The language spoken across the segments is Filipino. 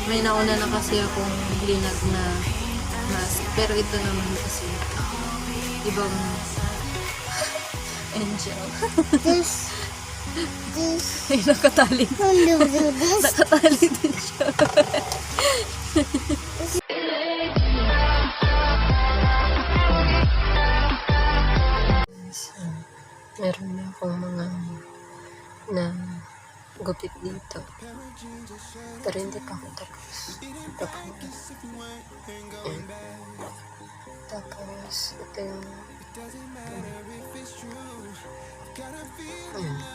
May nauna na kasi akong linag na mask. Pero ito naman kasi ibang angel. This. Ay, nakatali. Nakatali din siya. Meron na akong mga na gupit dito. Pero hindi pa ako tapos. Ayan. Tapos, ito yung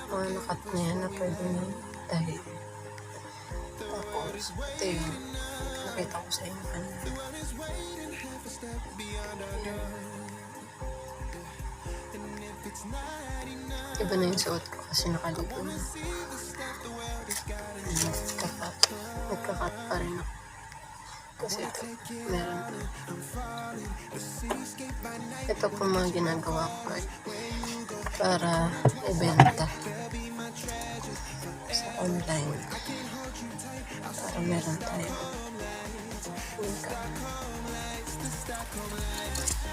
mga nakat na yan na pwede na tayo. Tapos, ito yung nakita ko sa inyo kanina. Iba na yung suot ko kasi nakaligo na. Nagkakat pa rin ako. Kasi ito, meron pa. Ito po mga ginagawa ko para ibenta sa online. Para meron tayo.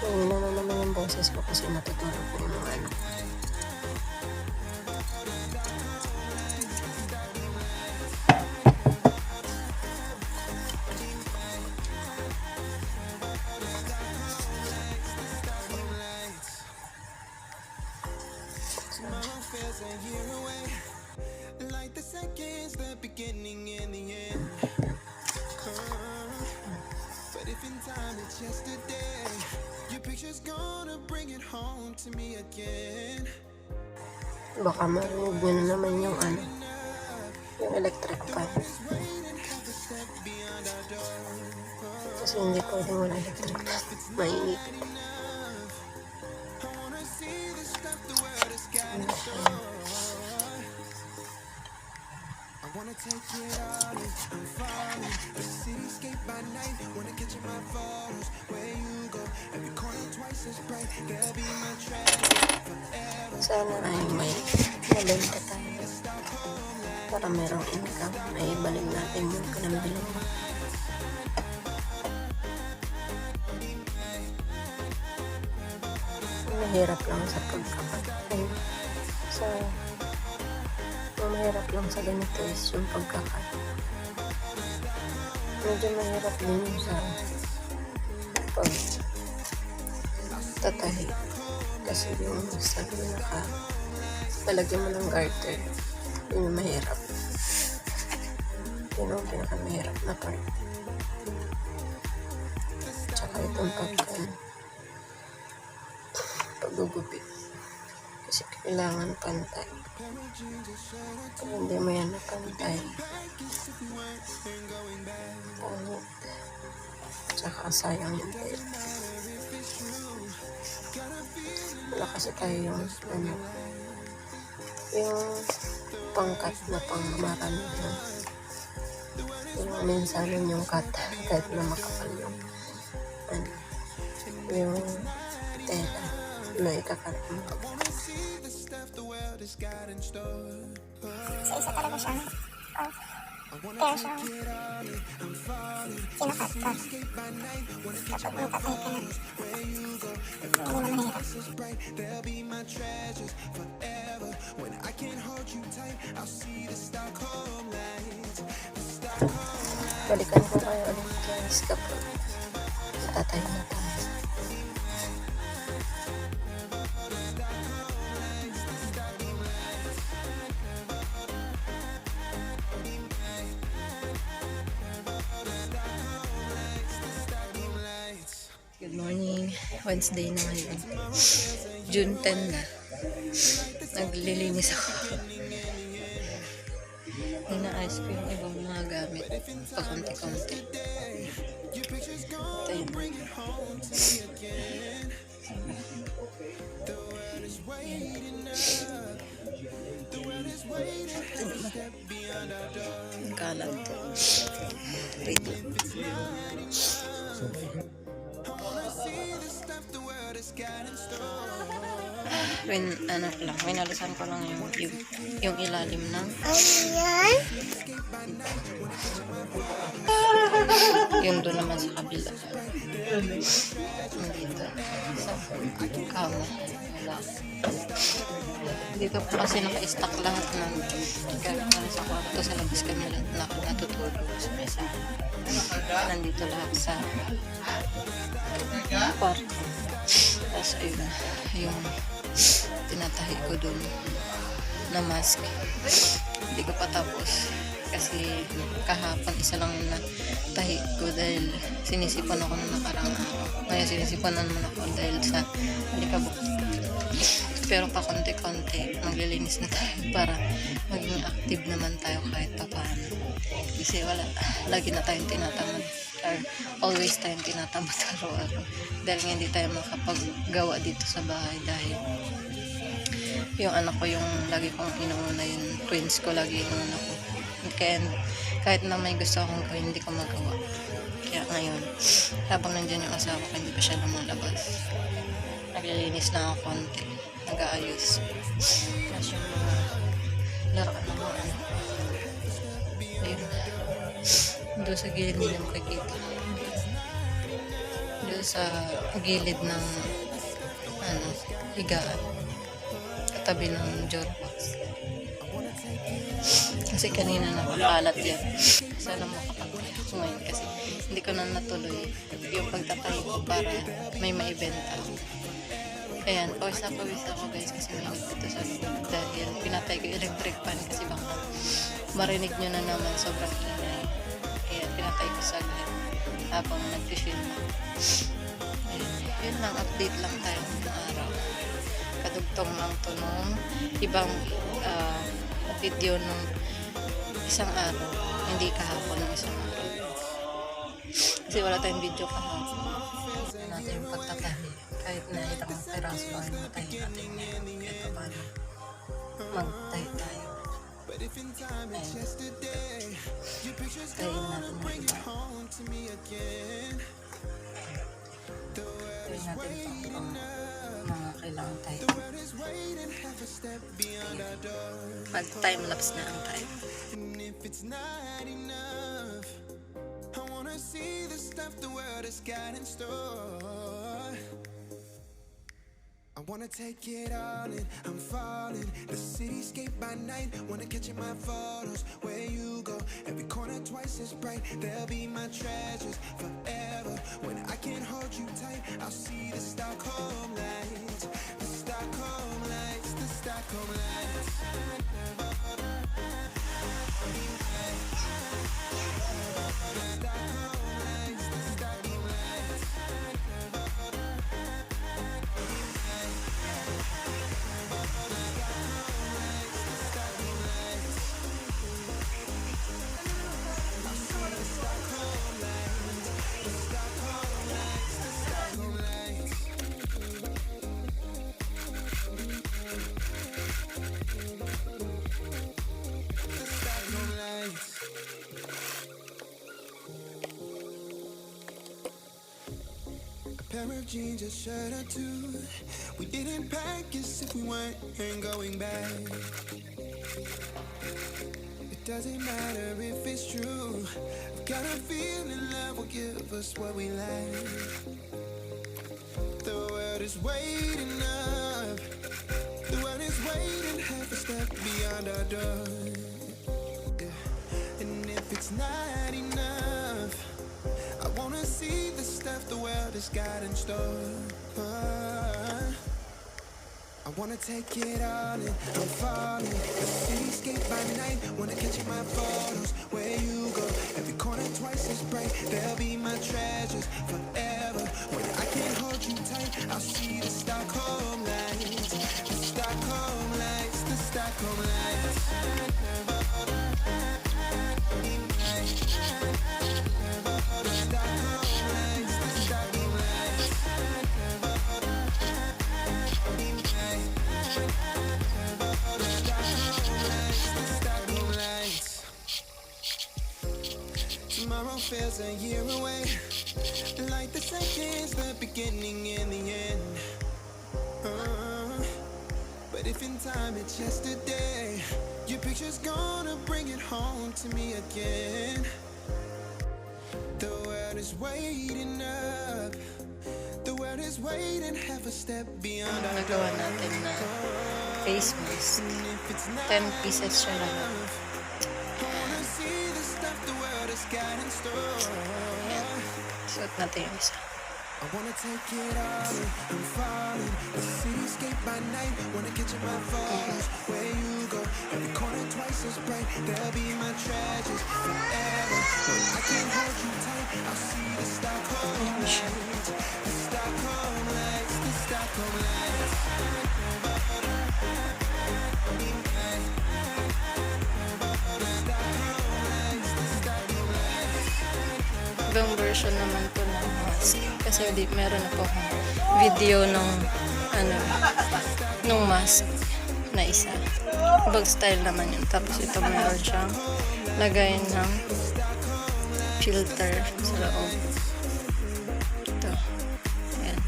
Ngayon na naman yung boses ko kasi natutulog ko yung mga anak. Like the seconds, the beginning and the end. But if in time it's yesterday, your picture's gonna bring it home to me again. Baka marinig nyo na naman yung yung electric fan. Kasi hindi pwedeng wala electric fan. Mainit. I wanna take it all in, I'm falling. A cityscape by night, wanna catch my photos. Where you go, every corner twice as bright. There'll be my treasure forever. Sana ay may nalenta tayo para merong income. May balik natin yung kanambilan. Mahirap lang sa pagkakataon. Mahirap lang sa ganito is yung pagkakat. Medyo mahirap din yung sa pagtatahi. Kasi yung sabi na palagyan mo ng garter, yun yung mahirap. Yun yung pinakamahirap na part. Tsaka itong paggugupit. Kasi kailangan pantay. Kung hindi mo yan napantay, pangit. Tsaka sayang yung tayo. Wala kasi tayo yung yung pangkat na pangmarami na yung minsanin yung cut kahit na makapal yung yung tela na ikakat mo. Sa isa talaga siya. Kaya siya kinakat ka. Kapag natatay ka na, hindi na mahirap. Balikan ko kayo ulit guys kapag natatay na tayo. Good morning. Wednesday na ngayon. June 10 na. Naglilinis ako. Inaayos ko yung ibang mga gamit. Pakunti-kunti. Ito yun. Ang kalat. Ready. Winalusan ko lang yung ilalim ng Ayan. Yung doon naman sa kabila. Dito. Sa kama. Wala. Dito po kasi naka-stack lahat ng gamit sa kwarto. Sa labas kami lahat natutulog sa mesa. Nandito lahat sa kwarto. Tapos ayun, yung tinatahi ko dun na mask. Hindi ko pa tapos. Kasi kahapon isa lang na tahi ko dahil sinisipan ako ng nakarang araw. Ngayon sinisipan naman ako dahil sa alikabok. Pero pa konti-konti maglilinis na tayo para maging active naman tayo kahit pa paano. Kasi wala, lagi na tayong tinatamad or always tayong tinatamad araw-araw. Dahil nga hindi tayo makapaggawa dito sa bahay dahil yung anak ko yung lagi kong inuuna, yung twins ko lagi inuuna ko. Kaya kahit na may gusto akong gawin, hindi ko magawa. Kaya ngayon, habang nandyan yung asawa ko, hindi pa siya lumalabas. Naglilinis na ako konti. Nag-aayos. Tapos yung mga laruan ng mga anak. Ayun. Doon sa gilid hindi na makikita. Doon sa gilid ng higaan. Katabi ng jorbox. Kasi kanina nakapalat yan. Sana makapagpala ako ngayon kasi hindi ko na natuloy yung pagtatahi ko para may maibenta ako. Ayan, pawis ako guys kasi may init dito sa loob dahil pinatay ko electric fan kasi baka marinig nyo na naman sobrang ingay. Kaya pinatay ko saglit habang nag-film ako. Yun lang, update lang tayo ng araw. Kadugtong lang to nung ibang video nung isang araw, hindi kahapon ng isang araw. Kasi wala tayong video kahapon. Natin yung pagtatahi. Kahit na ilang peraso lang yung tayo natin ngayon. Kahit pa paano magtahi tayo. Ayun. Tahiin natin yung iba. Tahiin natin itong mga kailangan tayo. Mag-time-lapse na ang tayo. It's not enough. I wanna see the stuff the world has got in store. I wanna take it all in, I'm falling. The cityscape by night, wanna catch in my photos. Where you go, every corner twice as bright. They'll be my treasures forever. When I can't hold you tight, I'll see the Stockholm lights. The Stockholm lights, the Stockholm lights. Pair of jeans, a shirt or two. We didn't pack as if we weren't going back. It doesn't matter if it's true. I've got a feeling love will give us what we like. The world is waiting up. The world is waiting half a step beyond our door. Yeah. And if it's not enough, I wanna see the stuff the world has got in store. I wanna take it all in, I'm falling. The cityscape by night, wanna catch my photos. Where you go, every corner twice as bright. They'll be my treasures forever. When I can't hold you tight, I'll see the Stockholm lights. The Stockholm lights, the Stockholm lights. Tomorrow feels a year away, like the seconds, the beginning and the end. But if in time it's yesterday, your picture's gonna bring it home to me again. The world is waiting up. The world is waiting half a step beyond our Nagawa natin na face mask. 10 pieces siya lang. wanna see the stuff the world has got in store. Ayan. Suot natin yung isa. I wanna take it all in, I'm falling. The cityscape by night, wanna catch my photos. Where you go, every corner twice as bright. They'll be my treasures forever. When I can't hold you tight, I'll see the Stockholm lights. The Stockholm lights, the Stockholm lights. Ibang version naman to ng mask. Kasi meron ako video ng nung mask na isa. Ibang style naman yun. Tapos ito meron siyang lagay ng filter sa loob. Ito. Ayan.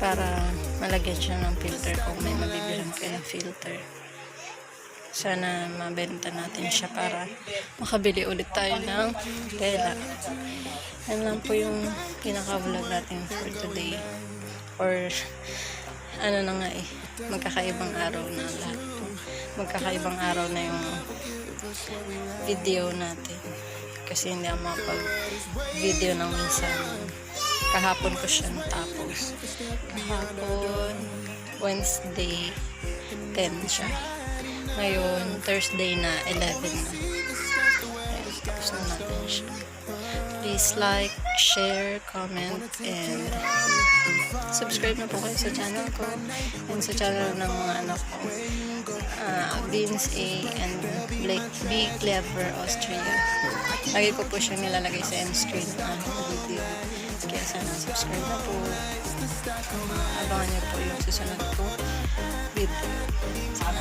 Para malagyan siya ng filter kung may mabibilang kayo ng filter. Sana mabenta natin siya para makabili ulit tayo ng tela. Yan lang po yung pinaka-vlog natin for today. Or ano na nga magkakaibang araw na lahat. Magkakaibang araw na yung video natin. Kasi hindi ako makapag-video ng minsan. Kahapon ko siya natapos. Kahapon, Wednesday, 10 siya. Ngayon, Thursday na 11 na. Ayan, tapos na natin siya. Please like, share, comment, and subscribe na po kayo sa channel ko and sa channel ng mga anak ko. Beans A and B Clever Austria. Lagi ko po siyang nilalagay sa end screen ng aking video. Kaya sana subscribe na po. Abangan niyo po yung susunod ko video. Sana